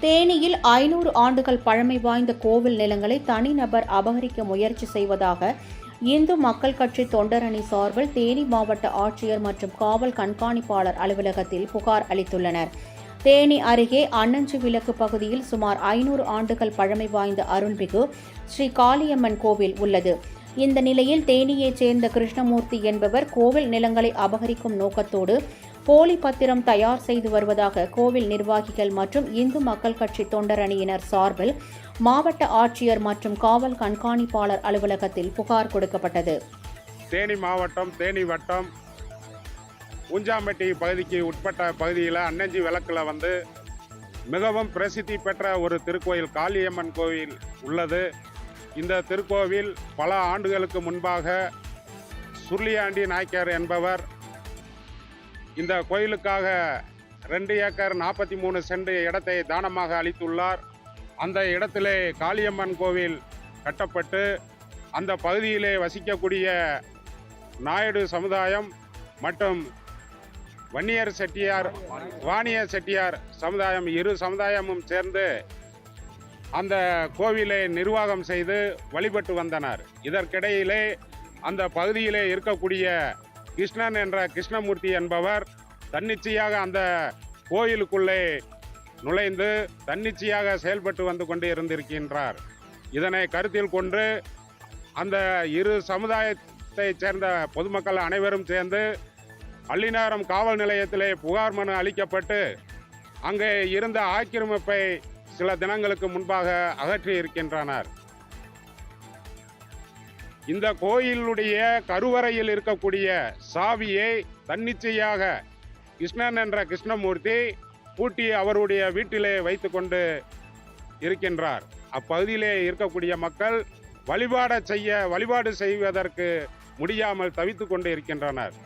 தேனியில் 500 ஆண்டுகள் பழமை வாய்ந்த கோவில் நிலங்களை தனிநபர் அபகரிக்க முயற்சி செய்வதாக இந்து மக்கள் கட்சி தொண்டரணி சார்பில் தேனி மாவட்ட ஆட்சியர் மற்றும் காவல் கண்காணிப்பாளர் அலுவலகத்தில் புகார் அளித்துள்ளனர். தேனி அருகே அன்னஞ்சி விலக்கு பகுதியில் சுமார் 500 ஆண்டுகள் பழமை வாய்ந்த அருள்மிகு ஸ்ரீ காளியம்மன் கோவில் உள்ளது. இந்த நிலையில் தேனியைச் சேர்ந்த கிருஷ்ணமூர்த்தி என்பவர் கோவில் நிலங்களை அபகரிக்கும் நோக்கத்தோடு போலி பத்திரம் தயார் செய்து வருவதாக கோவில் நிர்வாகிகள் மற்றும் இந்து மக்கள் கட்சி தொண்டரணியினர் சார்பில் மாவட்ட ஆட்சியர் மற்றும் காவல் கண்காணிப்பாளர் அலுவலகத்தில் புகார் கொடுக்கப்பட்டது. தேனி மாவட்டம் தேனி வட்டம் ஊஞ்சாம்பட்டி பகுதிக்கு உட்பட்ட பகுதியில் அன்னஞ்சி விளக்கில் மிகவும் பிரசித்தி பெற்ற ஒரு திருக்கோயில் காளியம்மன் கோவில் உள்ளது. இந்த திருக்கோவில் பல ஆண்டுகளுக்கு முன்பாக சுருளியாண்டி நாயக்கர் என்பவர் இந்த கோயிலுக்காக 2 ஏக்கர் 43 சென்ட் இடத்தை தானமாக அளித்துள்ளார். அந்த இடத்திலே காளியம்மன் கோவில் கட்டப்பட்டு அந்த பகுதியிலே வசிக்கக்கூடிய நாயுடு சமுதாயம் மற்றும் வன்னியர் செட்டியார் வாணிய செட்டியார் சமுதாயம் இரு சமுதாயமும் சேர்ந்து அந்த கோவிலை நிர்வாகம் செய்து வழிபட்டு வந்தனர். இதற்கிடையிலே அந்த பகுதியிலே இருக்கக்கூடிய கிருஷ்ணன் என்ற கிருஷ்ணமூர்த்தி என்பவர் தன்னிச்சையாக அந்த கோயிலுக்குள்ளே நுழைந்து தன்னிச்சையாக செயல்பட்டு வந்து கொண்டு இருந்திருக்கின்றார். இதனை கருத்தில் கொண்டு அந்த இரு சமுதாயத்தைச் சேர்ந்த பொதுமக்கள் அனைவரும் சேர்ந்து அள்ளிநகரம் காவல் நிலையத்திலே புகார் மனு அளிக்கப்பட்டு அங்கே இருந்த ஆக்கிரமிப்பை சில தினங்களுக்கு முன்பாக அகற்றி இருக்கின்றனர். இந்த கோயிலுடைய கருவறையில் இருக்கக்கூடிய சாவியை தன்னிச்சையாக கிருஷ்ணன் என்ற கிருஷ்ணமூர்த்தி பூட்டி அவருடைய வீட்டிலே வைத்து கொண்டு இருக்கின்றார். அப்பகுதியிலே இருக்கக்கூடிய மக்கள் வழிபாடு செய்வதற்கு முடியாமல் தவித்து கொண்டு இருக்கின்றனர்.